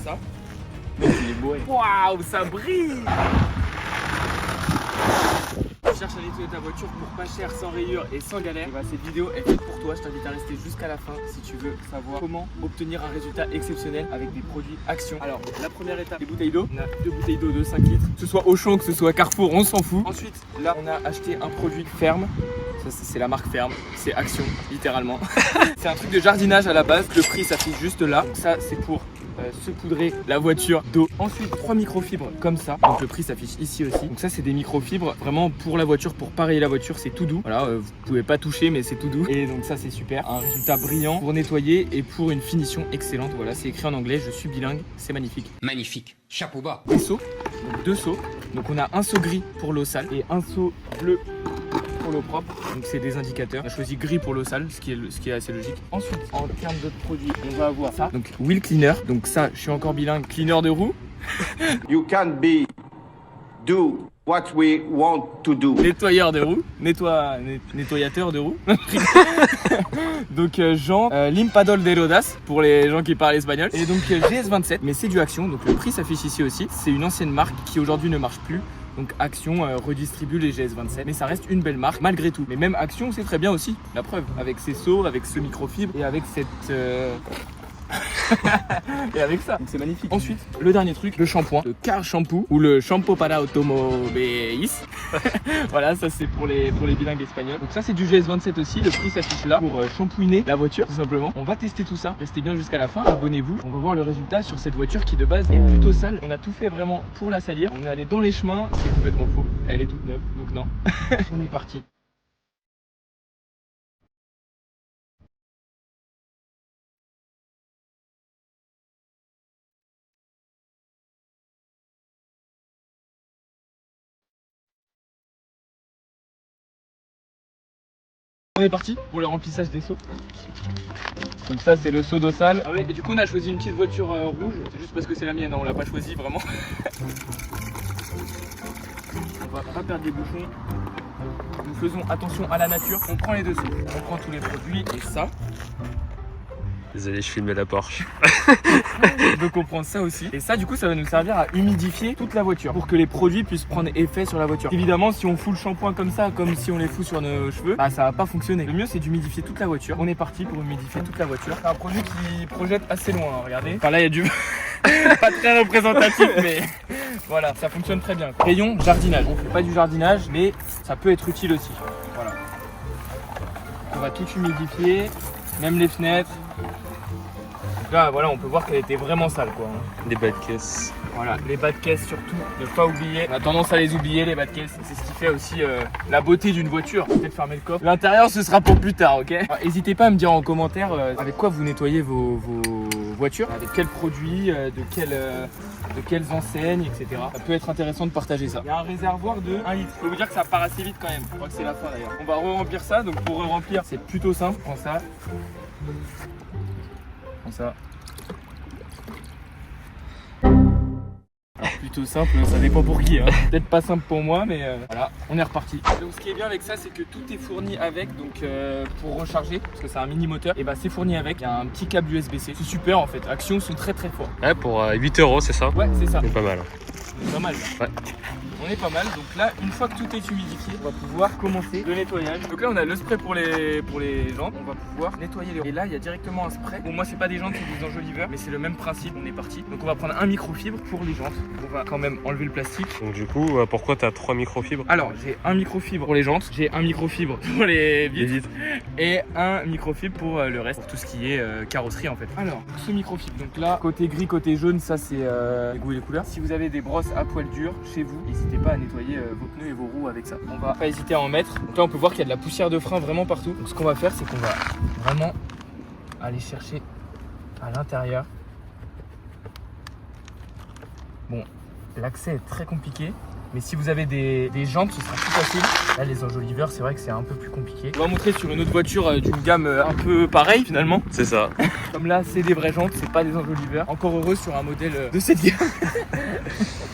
ça. Mais il est bourré. Waouh, ça brille. Tu cherches à nettoyer ta voiture pour pas cher, sans rayures et sans galère. Et bah, cette vidéo est faite pour toi. Je t'invite à rester jusqu'à la fin si tu veux savoir comment obtenir un résultat exceptionnel avec des produits Action. Alors, la première étape, les bouteilles d'eau. On a 2 bouteilles d'eau de 5 litres. Que ce soit Auchan, que ce soit Carrefour, on s'en fout. Ensuite, là, on a acheté un produit ferme. Ça, c'est la marque Ferme, c'est Action, littéralement. C'est un truc de jardinage à la base. Le prix s'affiche juste là. Ça, c'est pour se poudrer la voiture d'eau. Ensuite 3 microfibres comme ça, donc le prix s'affiche ici aussi. Donc ça c'est des microfibres vraiment pour la voiture, pour pareiller la voiture, c'est tout doux. Voilà, vous pouvez pas toucher mais c'est tout doux. Et donc ça c'est super, un résultat brillant pour nettoyer et pour une finition excellente. Voilà, c'est écrit en anglais, je suis bilingue, c'est magnifique. Magnifique, chapeau bas. Des seaux, donc 2 seaux. Donc on a un seau gris pour l'eau sale et un seau bleu pour l'eau propre, donc c'est des indicateurs. On a choisi gris pour l'eau sale, ce qui est assez logique. Ensuite, en termes d'autres produits, on va avoir ça. Donc wheel cleaner, donc ça, je suis encore bilingue, cleaner de roue. You can be do what we want to do. Nettoyeur de roue, nettoyateur de roue. Donc Jean, Limpadol de Rodas pour les gens qui parlent espagnol. Et donc GS27, mais c'est du Action, donc le prix s'affiche ici aussi. C'est une ancienne marque qui aujourd'hui ne marche plus. Donc Action redistribue les GS27, mais ça reste une belle marque malgré tout. Mais même Action c'est très bien aussi, la preuve, avec ses seaux, avec ce microfibre et avec cette... et avec ça, donc c'est magnifique. Ensuite, le dernier truc, le shampoing, le car shampoo ou le shampoo para automobiles. Voilà, ça c'est pour les bilingues espagnols. Donc ça c'est du GS27 aussi, le prix s'affiche là pour shampouiner la voiture tout simplement. On va tester tout ça, restez bien jusqu'à la fin, abonnez-vous. On va voir le résultat sur cette voiture qui de base est plutôt sale. On a tout fait vraiment pour la salir. On est allé dans les chemins, c'est complètement faux. Elle est toute neuve, donc non. On est parti. On est parti pour le remplissage des seaux. Donc ça c'est le seau d'eau sale. Ah ouais, et du coup on a choisi une petite voiture rouge. C'est juste parce que c'est la mienne, hein, on l'a pas choisi vraiment. On va pas perdre des bouchons. Nous faisons attention à la nature. On prend les deux seaux. On prend tous les produits et ça. Désolé, je filmais la Porsche. Donc on prend ça aussi. Et ça du coup ça va nous servir à humidifier toute la voiture pour que les produits puissent prendre effet sur la voiture. Évidemment si on fout le shampoing comme ça, comme si on les fout sur nos cheveux, bah ça va pas fonctionner. Le mieux c'est d'humidifier toute la voiture. On est parti pour humidifier toute la voiture. C'est un produit qui projette assez loin, hein, regardez. Enfin là il y a du... pas très représentatif mais voilà, ça fonctionne très bien. Rayon jardinage. On fait pas du jardinage mais ça peut être utile aussi. Voilà. On va tout humidifier, même les fenêtres. Donc là, voilà, on peut voir qu'elle était vraiment sale, quoi. Des bas de caisse. Voilà, les bas de caisse surtout, ne pas oublier. On a tendance à les oublier, les bas de caisse. C'est ce qui fait aussi la beauté d'une voiture. Peut-être fermer le coffre. L'intérieur, ce sera pour plus tard, ok? N'hésitez pas à me dire en commentaire avec quoi vous nettoyez vos voitures, avec quels produits, de quelles enseignes, etc. Ça peut être intéressant de partager ça. Il y a un réservoir de 1 litre. Je peux vous dire que ça part assez vite quand même. Je crois que c'est la fin d'ailleurs. On va re-remplir ça. Donc pour re-remplir, c'est plutôt simple. On prend ça. Comme ça. Alors, plutôt simple, ça dépend pour qui, hein. Peut-être pas simple pour moi, mais voilà, on est reparti. Donc ce qui est bien avec ça, c'est que tout est fourni avec, donc pour recharger, parce que c'est un mini moteur, et bah c'est fourni avec, il y a un petit câble USB-C. C'est super en fait, Action sont très très forts. Ouais, pour 8 €, c'est ça? Ouais, c'est ça. C'est pas mal. C'est pas mal. Ouais. On est pas mal, donc là, une fois que tout est humidifié, on va pouvoir commencer le nettoyage. Donc là, on a le spray pour les jantes, on va pouvoir nettoyer les roues. Et là, il y a directement un spray. Bon, moi, c'est pas des jantes, c'est des enjoliveurs, mais c'est le même principe, on est parti. Donc on va prendre un microfibre pour les jantes. On va quand même enlever le plastique. Donc du coup, pourquoi t'as 3 microfibres? Alors, j'ai un microfibre pour les jantes, j'ai un microfibre pour les vitres et un microfibre pour le reste, pour tout ce qui est carrosserie en fait. Alors, ce microfibre, donc là, côté gris, côté jaune, ça c'est les goûts et les couleurs. Si vous avez des brosses à poil dur chez vous, n'hésitez pas à nettoyer vos pneus et vos roues avec ça. On va pas hésiter à en mettre. Donc là, on peut voir qu'il y a de la poussière de frein vraiment partout. Donc ce qu'on va faire, c'est qu'on va vraiment aller chercher à l'intérieur. Bon, l'accès est très compliqué. Mais si vous avez des jantes, ce sera plus facile. Là, les enjoliveurs, c'est vrai que c'est un peu plus compliqué. On va montrer sur une autre voiture d'une gamme un peu pareille finalement. C'est ça. Comme là, c'est des vraies jantes, c'est pas des enjoliveurs. Encore heureux sur un modèle de cette gamme.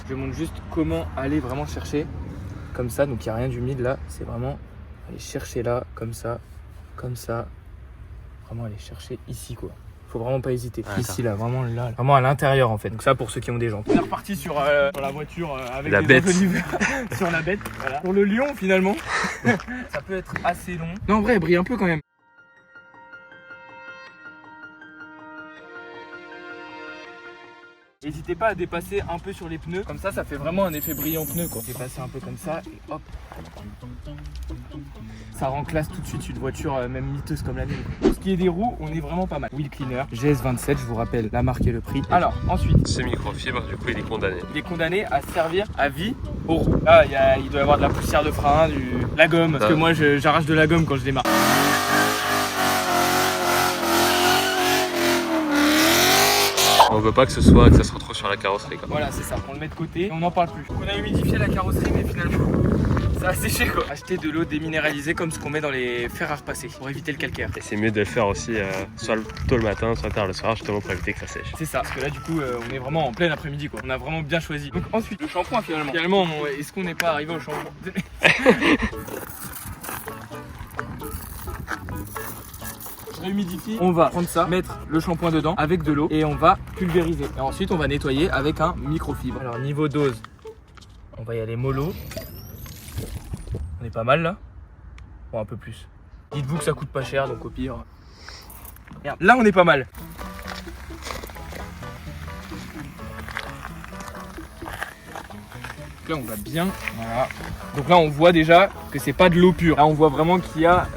Je montre juste comment aller vraiment chercher. Comme ça, donc il n'y a rien d'humide là. C'est vraiment aller chercher là, comme ça. Vraiment aller chercher ici quoi. Faut vraiment pas hésiter. Ah, Ici là, vraiment là, vraiment à l'intérieur en fait. Donc ça pour ceux qui ont des jantes. On est reparti sur la voiture avec La les bête. enjoliveurs sur la bête. Voilà. Pour le lion finalement, ça peut être assez long. Non en vrai, elle brille un peu quand même. N'hésitez pas à dépasser un peu sur les pneus, comme ça fait vraiment un effet brillant pneu quoi. Dépasser un peu comme ça et hop. Ça rend classe tout de suite une voiture même miteuse comme la mienne. Pour ce qui est des roues, on est vraiment pas mal. Wheel Cleaner, GS27, je vous rappelle la marque et le prix. Alors ensuite, Ce microfibre, du coup, il est condamné. il est condamné à servir à vie aux roues. Là, il doit y avoir de la poussière de frein, la gomme, parce que moi j'arrache de la gomme quand je démarre. On veut pas que ça se retrouve sur la carrosserie quoi. Voilà, c'est ça, on le met de côté et on n'en parle plus. On a humidifié la carrosserie, mais finalement, ça a séché quoi. Acheter de l'eau déminéralisée comme ce qu'on met dans les fers à repasser pour éviter le calcaire. Et c'est mieux de le faire aussi soit tôt le matin, soit tard le soir, justement pour éviter que ça sèche. C'est ça, parce que là du coup on est vraiment en plein après-midi quoi. On a vraiment bien choisi. Donc ensuite le shampoing finalement. Finalement est-ce qu'on n'est pas arrivé au shampoing? Je réhumidifie. On va prendre ça, mettre le shampoing dedans avec de l'eau et on va pulvériser. Et ensuite on va nettoyer avec un microfibre. Alors niveau dose, on va y aller mollo. On est pas mal là. Bon un peu plus. Dites-vous que ça coûte pas cher donc au pire. Merde. Là on est pas mal. Là on va bien, voilà. Donc là on voit déjà que c'est pas de l'eau pure. Là on voit vraiment qu'il y a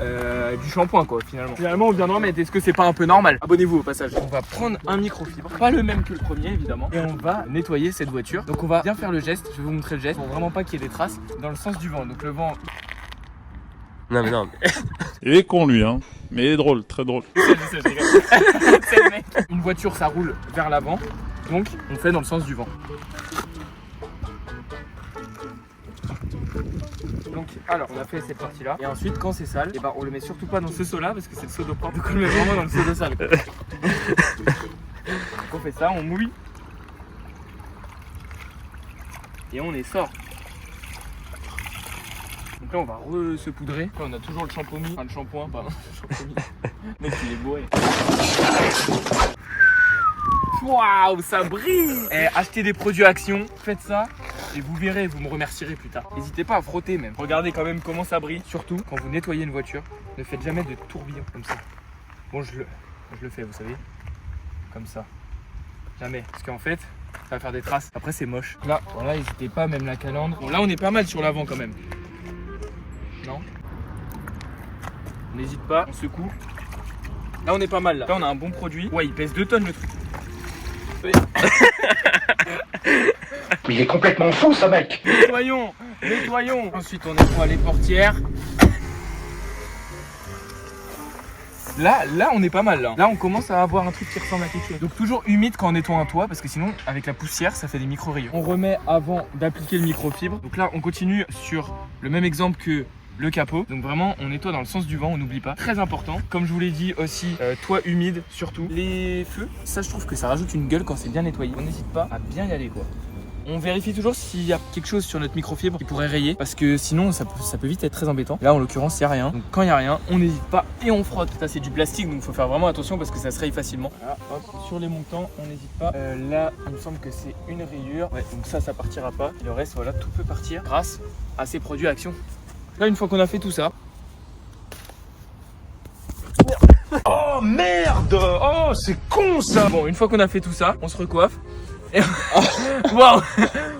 du shampoing quoi finalement. Finalement on viendra mettre, est-ce que c'est pas un peu normal? Abonnez-vous au passage. On va prendre un microfibre, pas le même que le premier évidemment. Et on va nettoyer cette voiture. Donc on va bien faire le geste, je vais vous montrer le geste. Pour vraiment pas qu'il y ait des traces dans le sens du vent. Donc le vent... Non mais non, mais... Il est con lui, hein. Mais il est drôle, très drôle. Je rigole. C'est le mec. Une voiture ça roule vers l'avant. Donc on fait dans le sens du vent. Donc alors on a fait cette partie là et ensuite quand c'est sale, et ben on le met surtout pas dans ce seau là parce que c'est le seau d'eau propre, donc on le met vraiment dans le seau d'eau sale. Donc on fait ça, on mouille et on les sort. Donc là on va se poudrer. Là, on a toujours le shampoing, enfin le shampoing, pardon, le shampoing. Mec il est bourré. Waouh, ça brille! Achetez des produits Action, faites ça et vous verrez, vous me remercierez plus tard. N'hésitez pas à frotter même. Regardez quand même comment ça brille. Surtout quand vous nettoyez une voiture, ne faites jamais de tourbillon comme ça. Bon, je le fais, vous savez, comme ça. Jamais, parce qu'en fait, ça va faire des traces. Après, c'est moche. Là, voilà, n'hésitez pas, même la calandre. Bon, là, on est pas mal sur l'avant quand même. Non? On n'hésite pas, on secoue. Là, on est pas mal là. Là, on a un bon produit. Ouais, il pèse 2 tonnes le truc. Mais il est complètement fou ce mec. Nettoyons, nettoyons. Ensuite on nettoie les portières. Là on est pas mal là. Là on commence à avoir un truc qui ressemble à quelque chose. Donc toujours humide quand on nettoie un toit parce que sinon avec la poussière ça fait des micro-rayons. On remet avant d'appliquer le microfibre. Donc là on continue sur le même exemple que le capot. Donc vraiment on nettoie dans le sens du vent, on n'oublie pas. Très important. Comme je vous l'ai dit aussi, toit humide surtout. Les feux, ça je trouve que ça rajoute une gueule quand c'est bien nettoyé. On n'hésite pas à bien y aller quoi. On vérifie toujours s'il y a quelque chose sur notre microfibre qui pourrait rayer parce que sinon ça peut vite être très embêtant. Là en l'occurrence il n'y a rien. Donc quand il n'y a rien, on n'hésite pas et on frotte. Ça c'est du plastique donc il faut faire vraiment attention parce que ça se raye facilement. Voilà, hop, sur les montants on n'hésite pas. Là il me semble que c'est une rayure. Ouais, donc ça partira pas. Et le reste voilà tout peut partir grâce à ces produits Action. Là une fois qu'on a fait tout ça. Oh merde. Oh c'est con ça. Bon une fois qu'on a fait tout ça, on se recoiffe. Et... wow.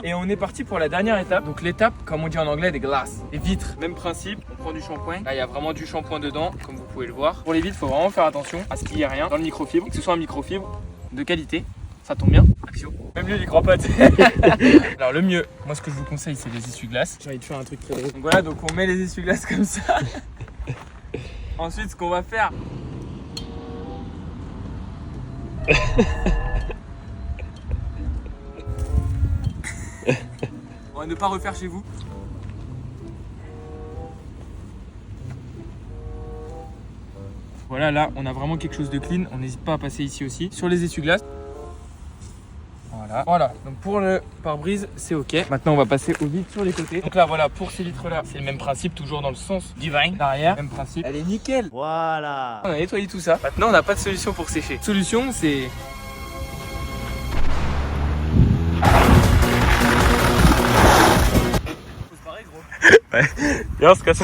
Et on est parti pour la dernière étape. Donc l'étape, comme on dit en anglais, des glaces. Les vitres, même principe, on prend du shampoing. Là il y a vraiment du shampoing dedans, comme vous pouvez le voir. Pour les vitres, il faut vraiment faire attention à ce qu'il n'y ait rien dans le microfibre. Que ce soit un microfibre de qualité, ça tombe bien. Action. Même lui il y croit pas. Alors le mieux, moi ce que je vous conseille c'est les essuie-glaces. J'ai envie de faire un truc très drôle. Donc voilà, donc on met les essuie-glaces comme ça. Ensuite ce qu'on va faire. On va ne pas refaire chez vous. Voilà, là on a vraiment quelque chose de clean. On n'hésite pas à passer ici aussi. Sur les essuie-glaces. Voilà, donc pour le pare-brise, c'est ok. Maintenant, on va passer aux vitres sur les côtés. Donc là, voilà, pour ces vitres-là, c'est le même principe, toujours dans le sens du vin. Derrière, même principe. Elle est nickel. Voilà. On a nettoyé tout ça. Maintenant, on n'a pas de solution pour sécher. Solution, c'est... Ouais. Et on se casse.